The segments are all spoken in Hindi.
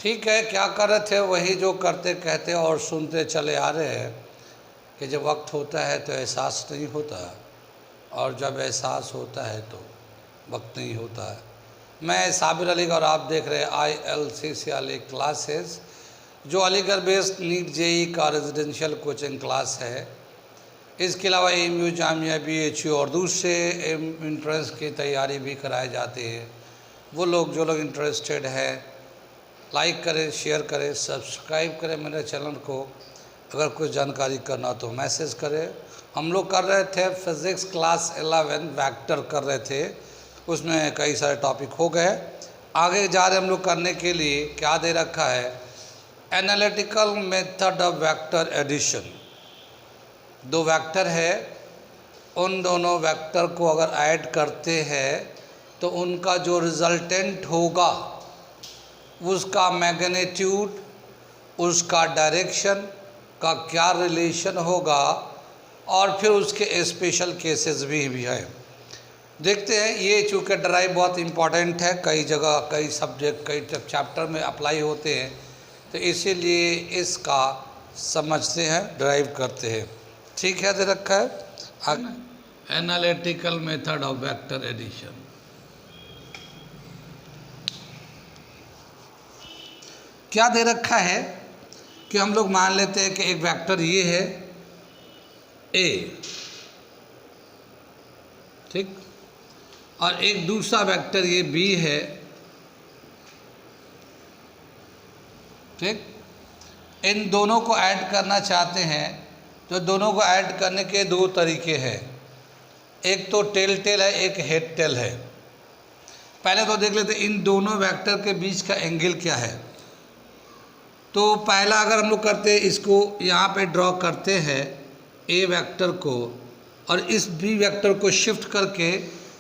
ठीक है, क्या कर रहे थे वही जो करते कहते और सुनते चले आ रहे हैं कि जब वक्त होता है तो एहसास नहीं होता, और जब एहसास होता है तो वक्त नहीं होता है। मैं साबिर अली और आप देख रहे हैं ILCC क्लासेस, जो अलीगढ़ बेस्ड नीट JEE का रेजिडेंशियल कोचिंग क्लास है। इसके अलावा AMU जामिया BHU और दूसरे इंट्रेंस की तैयारी भी कराई जाती है। वो लोग जो लोग इंटरेस्टेड है, लाइक करें, शेयर करें, सब्सक्राइब करें मेरे चैनल को। अगर कुछ जानकारी करना तो मैसेज करें। हम लोग कर रहे थे फिज़िक्स क्लास 11 वेक्टर कर रहे थे, उसमें कई सारे टॉपिक हो गए। आगे जा रहे हम लोग करने के लिए क्या दे रखा है, analytical method of vector addition. दो वेक्टर है, उन दोनों वेक्टर को अगर ऐड करते हैं तो उनका जो रिजल्टेंट होगा उसका मैग्नीट्यूड, उसका डायरेक्शन का क्या रिलेशन होगा, और फिर उसके स्पेशल केसेस भी हैं। देखते हैं। ये चूँकि ड्राइव बहुत इम्पॉर्टेंट है, कई जगह कई सब्जेक्ट कई चैप्टर में अप्लाई होते हैं, तो इसीलिए इसका समझते हैं, ड्राइव करते हैं। ठीक है, दे रखा है analytical method of vector addition. क्या दे रखा है कि हम लोग मान लेते हैं कि एक वेक्टर ये है A, ठीक, और एक दूसरा वेक्टर ये B है, ठीक। इन दोनों को ऐड करना चाहते हैं तो दोनों को ऐड करने के दो तरीके हैं, एक तो टेल टेल है, एक हेड टेल है। पहले तो देख लेते इन दोनों वेक्टर के बीच का एंगल क्या है। तो पहला अगर हम लोग करते हैं, इसको यहाँ पे ड्रॉ करते हैं A वेक्टर को, और इस B वेक्टर को शिफ्ट करके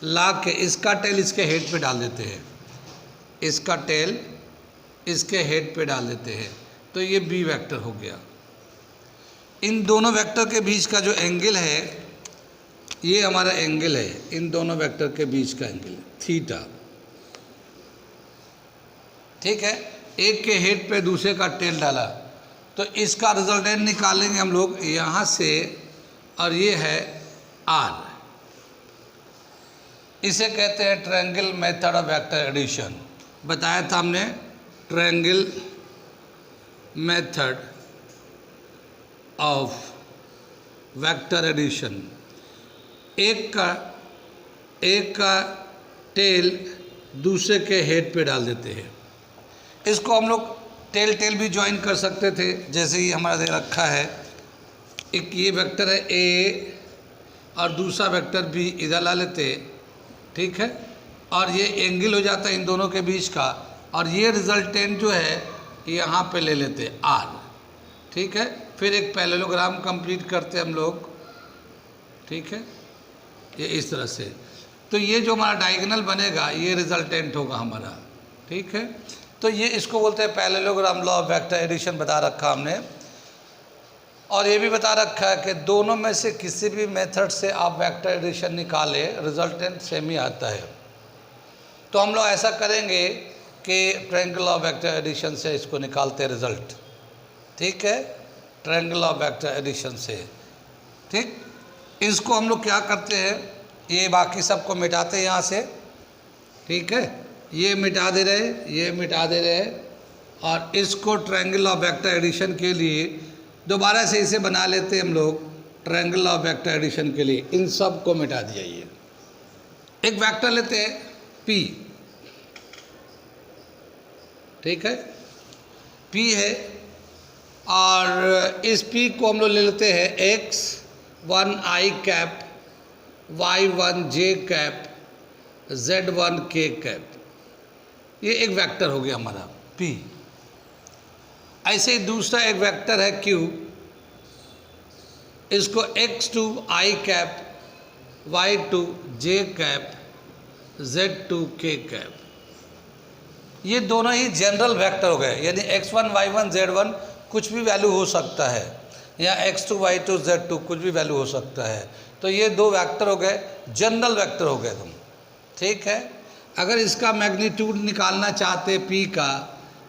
ला के इसका टेल इसके हेड पे डाल देते हैं, इसका टेल इसके हेड पे डाल देते हैं, तो ये B वेक्टर हो गया। इन दोनों वेक्टर के बीच का जो एंगल है, ये हमारा एंगल है, इन दोनों वेक्टर के बीच का एंगल थीटा, ठीक है। एक के हेड पे दूसरे का टेल डाला तो इसका रिजल्टेंट निकालेंगे हम लोग यहाँ से, और ये है R। इसे कहते हैं triangle method of vector addition. बताया था हमने triangle method of vector addition. एक का टेल दूसरे के हेड पे डाल देते हैं। इसको हम लोग टेल टेल भी ज्वाइन कर सकते थे, जैसे ही हमारा दे रखा है, एक ये वेक्टर है A और दूसरा वेक्टर B इधर ला लेते, ठीक है, और ये एंगल हो जाता है इन दोनों के बीच का, और ये रिजल्टेंट जो है यहाँ पे ले लेते R, ठीक है। फिर एक पैरेललोग्राम कंप्लीट करते हम लोग, ठीक है, ये इस तरह से। तो ये जो हमारा डायगोनल बनेगा ये रिजल्टेंट होगा हमारा, ठीक है। तो ये इसको बोलते हैं parallelogram law of vector addition बता रखा हमने। और ये भी बता रखा है कि दोनों में से किसी भी मेथड से आप वेक्टर एडिशन निकाले, रिजल्टेंट सेम ही आता है। तो हम लोग ऐसा करेंगे कि ट्रायंगल ऑफ वेक्टर एडिशन से इसको निकालते रिजल्ट, ठीक है, ट्रायंगल ऑफ वेक्टर एडिशन से, ठीक। इसको हम लोग क्या करते हैं, ये बाकी सबको मिटाते हैं यहाँ से, ठीक है, ये मिटा दे रहे, ये मिटा दे रहे, और इसको ट्रायंगल ऑफ वेक्टर एडिशन के लिए दोबारा से इसे बना लेते हैं हम लोग ट्रायंगल ऑफ वेक्टर एडिशन के लिए। इन सब को मिटा दिया। ये एक वेक्टर लेते हैं P, ठीक है, P है, और इस P को हम लोग ले लेते हैं x1 i cap, y1 j cap, z1 k cap. ये एक वेक्टर हो गया हमारा P। ऐसे ही दूसरा एक वेक्टर है Q, इसको x2 i cap, y2 j cap, z2 k cap. ये दोनों ही जनरल वेक्टर हो गए, यानी x1 y1 z1 कुछ भी वैल्यू हो सकता है, या x2 y2 z2 कुछ भी वैल्यू हो सकता है। तो ये दो वेक्टर हो गए, जनरल वेक्टर हो गए तुम, ठीक है। अगर इसका मैग्नीट्यूड निकालना चाहते P का,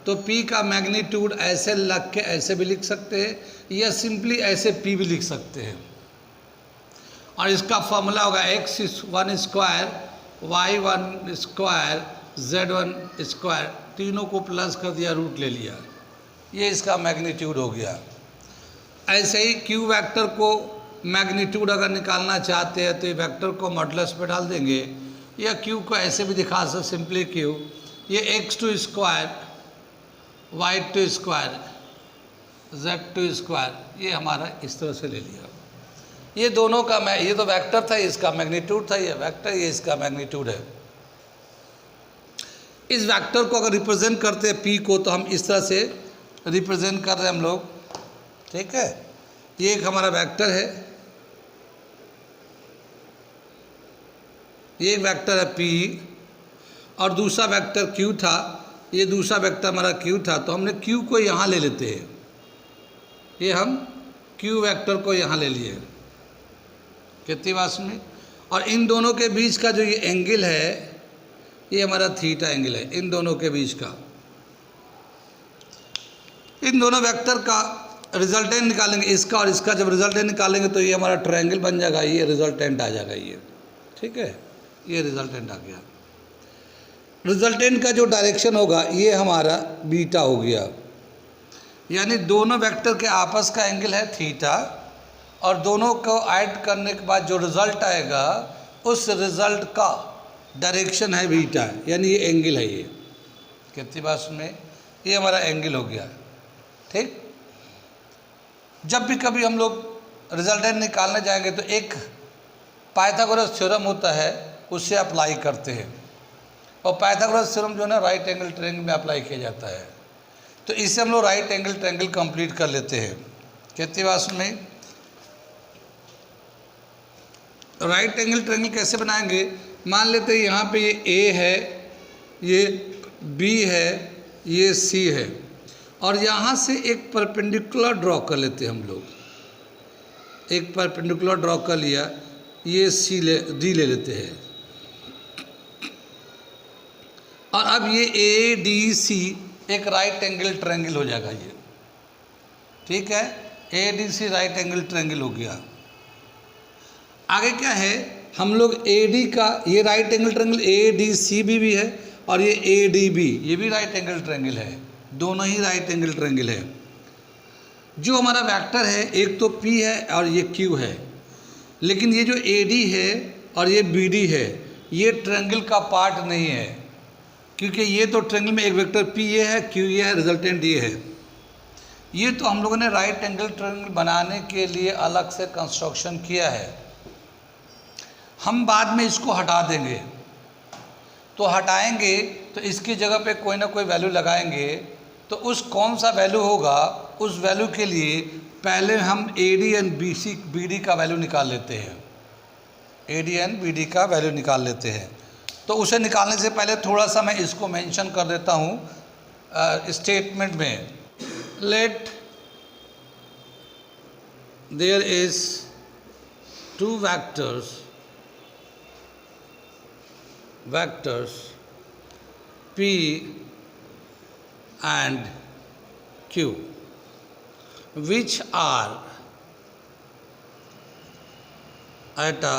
तो P का मैग्नीट्यूड ऐसे लग के ऐसे भी लिख सकते हैं या सिंपली ऐसे P भी लिख सकते हैं। और इसका फॉर्मूला होगा x1 square y1 square z1 square, तीनों को प्लस कर दिया, रूट ले लिया, ये इसका मैग्नीट्यूड हो गया। ऐसे ही q वेक्टर को मैग्नीट्यूड अगर निकालना चाहते हैं तो ये वेक्टर को मॉडुलस पे डाल देंगे, या q को ऐसे भी दिखा सकते सिंपली q, ये x2 square y2 square z2 square, ये हमारा इस तरह से ले लिया। ये दोनों का ये तो वेक्टर था, इसका मैग्नीट्यूड था, ये वेक्टर, ये इसका मैग्नीट्यूड है। इस वेक्टर को अगर रिप्रेजेंट करते हैं p को, तो हम इस तरह से रिप्रेजेंट कर रहे हैं हम लोग, ठीक है। ये एक हमारा वेक्टर है, ये एक वेक्टर है p, और दूसरा वेक्टर q था, ये दूसरा वेक्टर हमारा q था, तो हमने q को यहाँ ले लेते हैं, ये हम q वेक्टर को यहाँ ले लिए, कितनी बात में। और इन दोनों के बीच का जो ये एंगल है, ये हमारा थीटा एंगल है, इन दोनों के बीच का। इन दोनों वेक्टर का रिजल्टेंट निकालेंगे, इसका और इसका जब रिजल्टेंट निकालेंगे तो ये हमारा ट्रायंगल बन जाएगा, ये रिजल्टेंट आ जाएगा, ये ठीक है, ये रिजल्टेंट आ गया। रिजल्टेंट का जो डायरेक्शन होगा ये हमारा बीटा हो गया, यानी दोनों वेक्टर के आपस का एंगल है थीटा, और दोनों को ऐड करने के बाद जो रिजल्ट आएगा उस रिजल्ट का डायरेक्शन है बीटा, यानी ये एंगल है, ये कितनी बात में, ये हमारा एंगल हो गया, ठीक। जब भी कभी हम लोग रिजल्टेंट निकालने जाएंगे तो एक पाइथागोरस थ्योरम होता है, उससे अप्लाई करते हैं, और पाइथागोरस थ्योरम जो है ना राइट एंगल ट्रायंगल में अप्लाई किया जाता है, तो इससे हम लोग राइट एंगल ट्रायंगल कंप्लीट कर लेते हैं। कितनी बात में, राइट एंगल ट्रायंगल कैसे बनाएंगे, मान लेते हैं यहाँ पे ये A है, ये B है, ये C है, और यहाँ से एक परपेंडिकुलर ड्रॉ कर लेते हैं हम लोग, एक परपेंडिकुलर ड्रॉ कर लिया, ये D ले लेते हैं, और अब ये ADC एक राइट एंगल ट्रायंगल हो जाएगा, ये ठीक है, ADC राइट एंगल ट्रायंगल हो गया। आगे क्या है, हम लोग AD का, ये राइट एंगल ट्रायंगल ADC भी है, और ये ADB ये भी राइट एंगल ट्रायंगल है, दोनों ही राइट एंगल ट्रायंगल है। जो हमारा वेक्टर है, एक तो P है और ये Q है, लेकिन ये जो AD है और ये BD है, ये ट्रायंगल का पार्ट नहीं है, क्योंकि ये तो ट्रायंगल में एक वेक्टर P ये है, Q ये है, रिजल्टेंट ये है। ये तो हम लोगों ने राइट एंगल ट्रायंगल बनाने के लिए अलग से कंस्ट्रक्शन किया है, हम बाद में इसको हटा देंगे, तो हटाएंगे तो इसकी जगह पे कोई ना कोई वैल्यू लगाएंगे, तो उस कौन सा वैल्यू होगा, उस वैल्यू के लिए पहले हम AD एंड BD का वैल्यू निकाल लेते हैं, AD एंड BD का वैल्यू निकाल लेते हैं। तो उसे निकालने से पहले थोड़ा सा मैं इसको मेंशन कर देता हूँ स्टेटमेंट में, let there is two vectors P and Q which are at a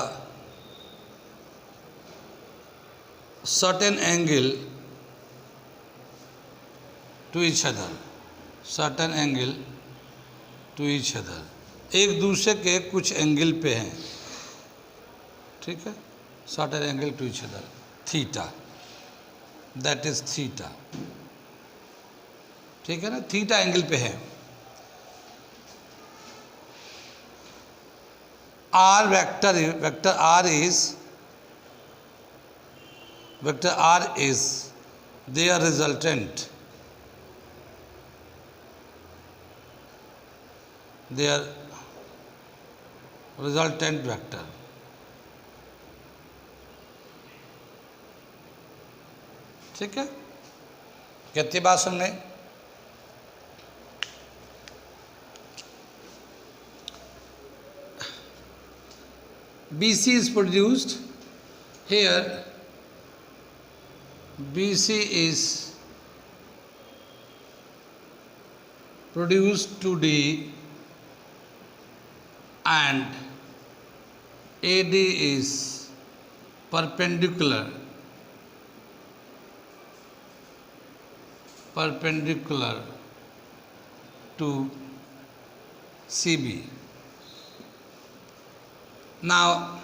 certain angle to each other, certain angle to each other, एक दूसरे के कुछ एंगल पे हैं, ठीक है, certain angle to each other, theta, that is theta, ठीक है ना, थीटा एंगल पे है। R vector R is their resultant, their resultant vector, ठीक है। कितनी बात सुनने, BC is produced here, BC is reduced to D and AD is perpendicular to CB. Now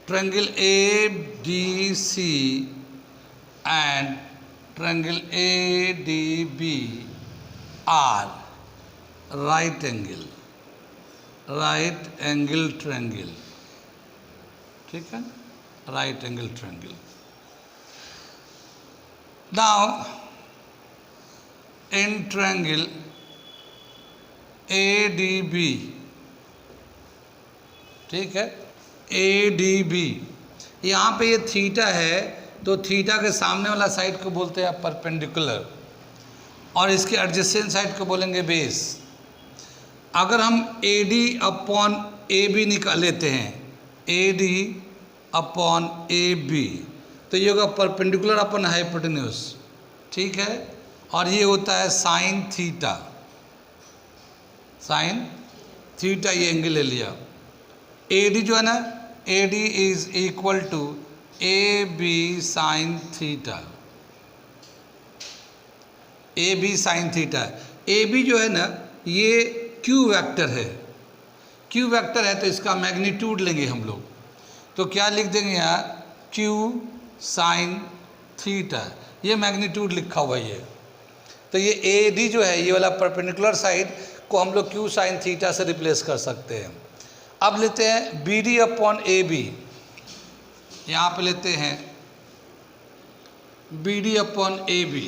triangle ABC and triangle ADB are right angle triangle. ठीक है, right angle triangle. Now in triangle ADB, ठीक है, ADB, यहाँ पे ये थीटा है, तो थीटा के सामने वाला साइड को बोलते हैं परपेंडिकुलर और इसके एडजेसेंट साइड को बोलेंगे बेस. अगर हम AD अपॉन AB निकाल लेते हैं, AD अपॉन AB, तो ये होगा परपेंडिकुलर अपॉन हाइपोटेन्यूज. ठीक है, और ये होता है साइन थीटा. ये एंगल ले लिया. AD जो है ना, AD is equal to AB sine theta. AB sine theta. AB जो है ना, ये Q वेक्टर है. Q वेक्टर है तो इसका मैग्नीट्यूड लेंगे हम लोग, तो क्या लिख देंगे यहाँ, Q साइन थीटा. ये मैग्नीट्यूड लिखा हुआ है. तो ये AD जो है, ये वाला परपेंडिकुलर साइड को हम लोग Q साइन थीटा से रिप्लेस कर सकते हैं. अब लेते हैं BD अपॉन AB. यहाँ पे लेते हैं BD अपॉन AB.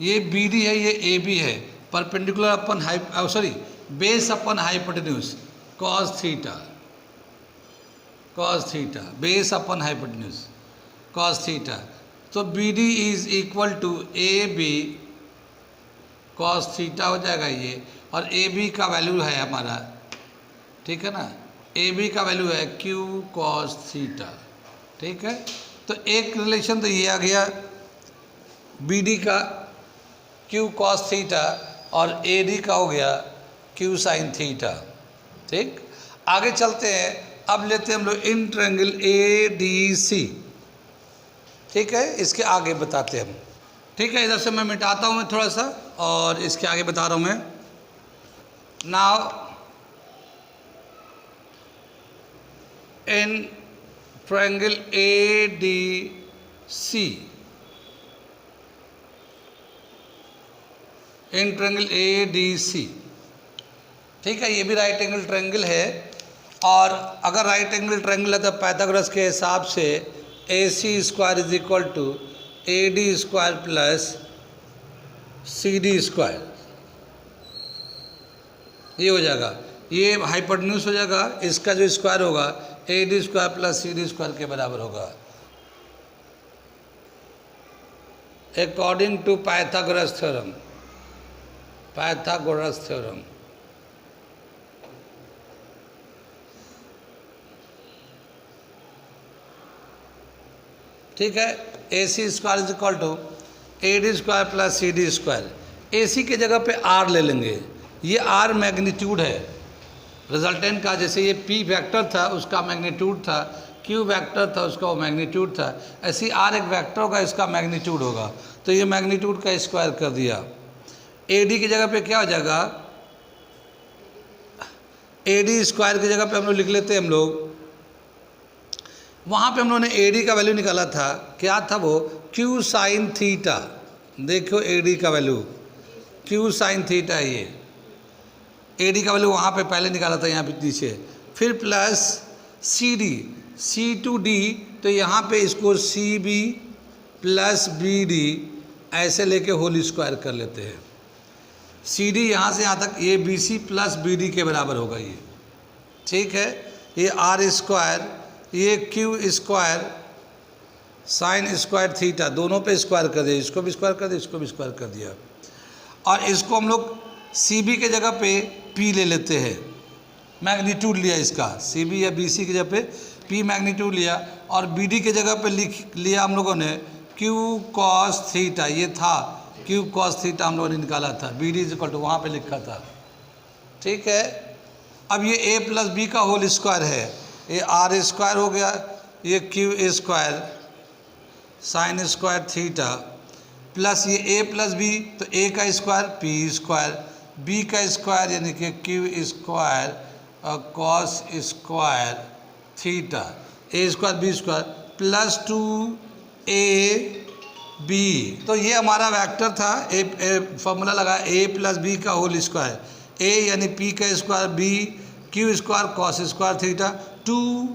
ये BD है, ये AB है. Perpendicular upon base upon hypotenuse cos theta. Base upon hypotenuse cos theta. तो BD is equal to AB cos theta हो जाएगा ये, और AB का वैल्यू है हमारा, ठीक है ना, AB का वैल्यू है Q cos थीटा. ठीक है, तो एक रिलेशन तो ये आ गया BD का Q cos थीटा और AD का हो गया Q साइन थीटा. ठीक, आगे चलते हैं. अब लेते हैं हम लोग इन ट्रायंगल ADC. ठीक है, इसके आगे बताते हैं हम. ठीक है, इधर से मैं मिटाता हूँ मैं थोड़ा सा, और इसके आगे बता रहा हूँ मैं. Now in triangle ADC, in triangle ADC, ठीक है, ये भी राइट एंगल ट्रायंगल है. और अगर राइट एंगल ट्रायंगल है तो पाइथागोरस के हिसाब से AC square is equal to AD square plus CD square. ये हो जाएगा, ये हाइपोटेन्यूज हो जाएगा, इसका जो स्क्वायर होगा AD square plus CD square के बराबर होगा अकॉर्डिंग टू पाइथागोरस थ्योरम. ठीक है, AC square is equal to AD square plus CD square. AC के जगह पे R ले लेंगे. ये R मैग्नीट्यूड है रिजल्टेंट का. जैसे ये P वेक्टर था, उसका मैग्नीट्यूड था, Q वेक्टर था, उसका वो मैग्नीट्यूड था. ऐसे R एक वेक्टर होगा, इसका मैग्नीट्यूड होगा. तो ये मैग्नीट्यूड का स्क्वायर कर दिया. AD की जगह पे क्या हो जाएगा, AD स्क्वायर की जगह पे हम लोग लिख लेते हैं हम लोग. वहाँ पे हम लोगों ने AD का वैल्यू निकाला था, क्या था वो, Q साइन थीटा. देखो AD का वैल्यू Q साइन थीटा है. ये AD का वैल्यू वहाँ पे पहले निकाला था, यहाँ पे नीचे. फिर plus CD, C to D, तो यहाँ पे इसको CB प्लस BD ऐसे लेके होल स्क्वायर कर लेते हैं. CD यहाँ से यहाँ तक ये BC प्लस BD के बराबर होगा ये. ठीक है, ये R स्क्वायर, ये Q square sine square theta, दोनों पे स्क्वायर कर दिया. इसको भी स्क्वायर कर दिया, इसको भी स्क्वायर कर दिया. और इसको हम लोग CB के जगह पे P ले लेते हैं. मैग्नीट्यूड लिया इसका, CB या BC की जगह पे P मैग्नीट्यूड लिया. और BD के जगह पे लिख लिया हम लोगों ने Q cos थीटा. ये था क्यू कॉस थीटा हम लोगों ने निकाला था, B D is equal to वहाँ पर लिखा था। ठीक है, अब ये ए प्लस बी का होल स्क्वायर है, ये आर स्क्वायर हो गया, ये Q square sine square theta plus ये ए प्लस बी, तो ए का स्क्वायर पी स्क्वायर, बी का स्क्वायर यानी कि क्यू स्क्वायर और cos square theta, A square B square plus 2 B. तो ये हमारा वेक्टर था, फॉर्मूला लगा ए प्लस बी का होल स्क्वायर, ए यानी पी का square, B Q square cos square theta, 2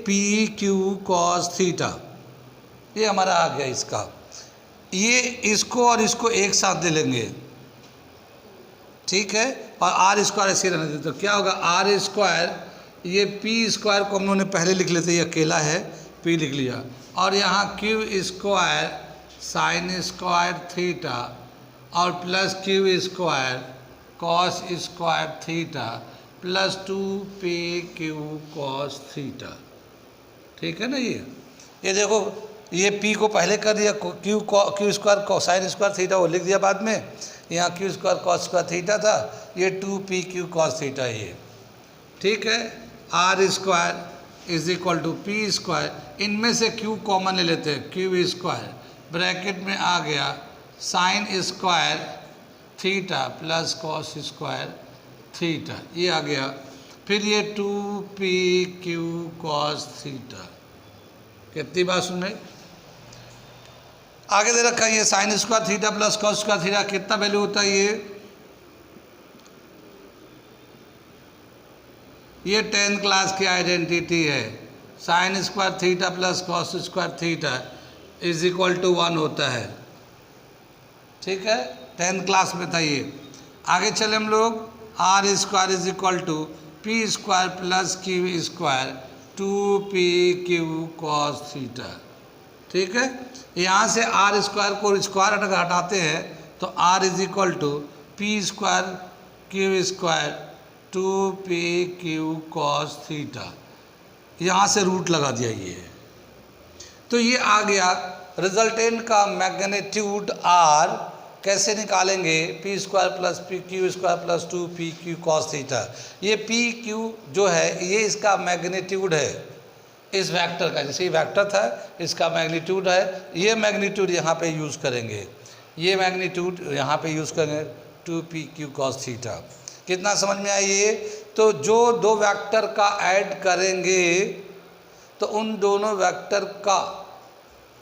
P Q cos theta, ये हमारा आ गया इसका। ये इसको और इसको एक साथ ले लेंगे, ठीक है, और आर स्क्वायर ऐसे रहने देते, तो क्या होगा आर स्क्वायर, ये पी स्क्वायर को हम लोगों ने पहले लिख लेते, ये अकेला है पी लिख लिया, और यहाँ Q square sine square theta और plus Q square cos square theta plus 2 Q cos theta. ठीक है ना, ये देखो, ये p को पहले कर दिया, Q square sine square theta वो लिख दिया बाद में, यहाँ Q square cos square theta था, ये 2 क्यू कॉस थीटा ये। ठीक है, R square is equal to P square, इनमें से क्यू कॉमन ले लेते हैं, क्यू स्क्वायर ब्रैकेट में आ गया sign square theta plus cos square theta, ये आ गया, फिर ये 2 क्यू कॉस थीटा। कितनी बात सुने, आगे दे रखा है ये sine square theta plus cos square theta, कितना वैल्यू होता है ये 10th क्लास की आइडेंटिटी है, sine square theta plus cos square theta is equal to 1 होता है। ठीक है, 10th क्लास में था ये। आगे चले हम लोग, R square is equal to P square plus Q square 2 Q cos theta. ठीक है, यहाँ से आर स्क्वायर को स्क्वायर अगर हटाते हैं तो R is equal to P square Q square 2 Q cos theta, यहाँ से रूट लगा दिया ये, तो ये आ गया। रिजल्टेंट का मैग्नीट्यूड आर कैसे निकालेंगे, P square plus P Q square plus 2 Q cos theta. ये पी क्यू जो है ये इसका मैग्नीट्यूड है इस वेक्टर का, जैसे ये वेक्टर था इसका मैग्नीट्यूड है, ये मैग्नीट्यूड यहाँ पे यूज़ करेंगे, ये मैग्नीट्यूड यहाँ पे यूज़ करेंगे 2 क्यू कॉस थीटा। कितना समझ में आई ये, तो जो दो वेक्टर का ऐड करेंगे तो उन दोनों वेक्टर का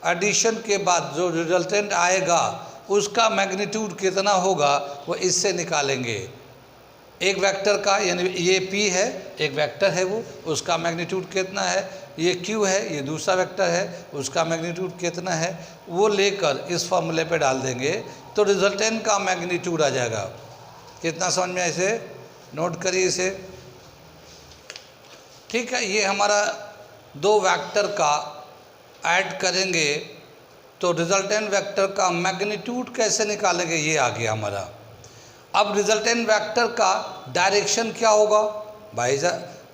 एडिशन के बाद जो रिजल्टेंट आएगा उसका मैग्नीट्यूड कितना होगा वो इससे निकालेंगे। एक वेक्टर का यानी ये p है, एक वेक्टर है वो, उसका मैग्नीट्यूड कितना है, ये q है, ये दूसरा वेक्टर है, उसका मैग्नीट्यूड कितना है, वो लेकर इस फॉर्मूले पे डाल देंगे तो रिजल्टेंट का मैग्नीट्यूड आ जाएगा। कितना समझ में, ऐसे नोट करिए इसे। ठीक है, ये हमारा दो वेक्टर का ऐड करेंगे तो रिजल्टेंट वेक्टर का मैग्नीट्यूड कैसे निकालेंगे, ये आ गया हमारा। अब रिजल्टेंट वेक्टर का डायरेक्शन क्या होगा भाई,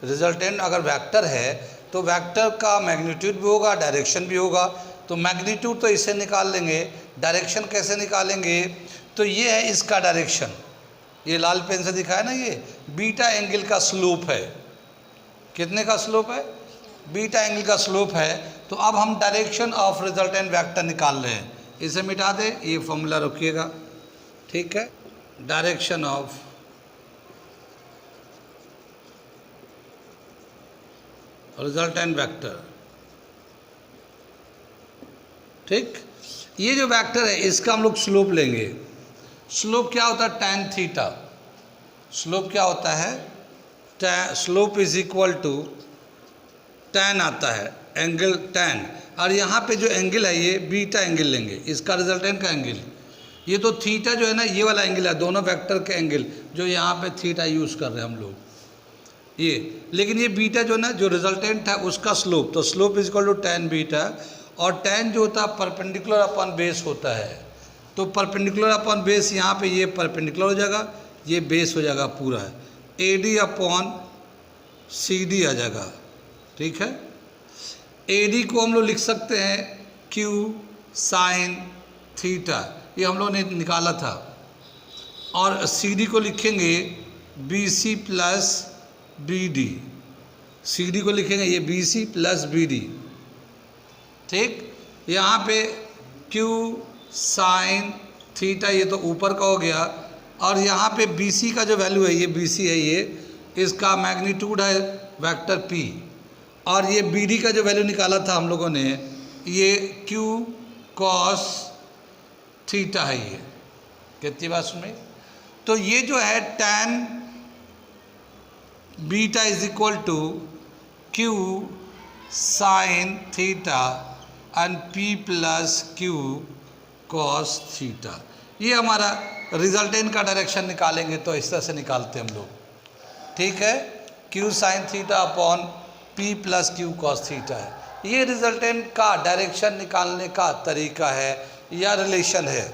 रिजल्टेंट अगर वेक्टर है तो वेक्टर का मैग्नीट्यूड भी होगा, डायरेक्शन भी होगा, तो मैग्नीट्यूड तो इसे निकाल लेंगे, डायरेक्शन कैसे निकालेंगे, तो ये है इसका डायरेक्शन, ये लाल पेन से दिखाया ना, ये बीटा एंगल का स्लोप है। कितने का स्लोप है, बीटा एंगल का स्लोप है। तो अब हम डायरेक्शन ऑफ रिजल्टेंट वेक्टर निकाल रहे हैं, इसे मिटा दे, ये फॉर्मूला रखिएगा। ठीक है, डायरेक्शन ऑफ रिजल्टेंट वेक्टर। ठीक, ये जो वेक्टर है इसका हम लोग स्लोप लेंगे। स्लोप क्या होता है, tan थीटा। स्लोप क्या होता है, slope is equal to tan आता है, एंगल tan, और यहाँ पे जो एंगल है ये बीटा एंगल लेंगे, इसका रिजल्टेंट का एंगल। ये तो थीटा जो है ना, ये वाला एंगल है, दोनों वेक्टर के एंगल जो यहाँ पे थीटा यूज़ कर रहे हैं हम लोग ये, लेकिन ये बीटा जो है ना, जो रिजल्टेंट है उसका स्लोप, तो slope is equal to tan beta, और tan जो होता है परपेंडिकुलर अपॉन बेस होता है, तो परपेंडिकुलर अपॉन बेस यहाँ पे ये परपेंडिकुलर हो जाएगा, ये बेस हो जाएगा पूरा, AD अपॉन CD आ जाएगा। ठीक है, AD को हम लोग लिख सकते हैं Q साइन थीटा, ये हम लोगों ने निकाला था। और सी डी को लिखेंगे B C plus B D, C D को लिखेंगे ये B C plus B D, ठीक। यहाँ पे क्यू साइन थीटा, ये तो ऊपर का हो गया। और यहाँ पे बी सी का जो वैल्यू है, ये बी सी है, ये इसका मैग्नीट्यूड है वेक्टर पी। और ये बी डी का जो वैल्यू निकाला था हम लोगों ने, ये क्यू कॉस थीटा है। ये कितनी बात सुन में, तो ये जो है tan beta is equal to Q sine theta and P plus Q cos theta. ये हमारा रिजल्टेंट का डायरेक्शन निकालेंगे तो इस तरह से निकालते हैं हम लोग, ठीक है। Q sine theta upon P plus Q cos theta है। ये रिजल्टेंट का डायरेक्शन निकालने का तरीका है या रिलेशन है।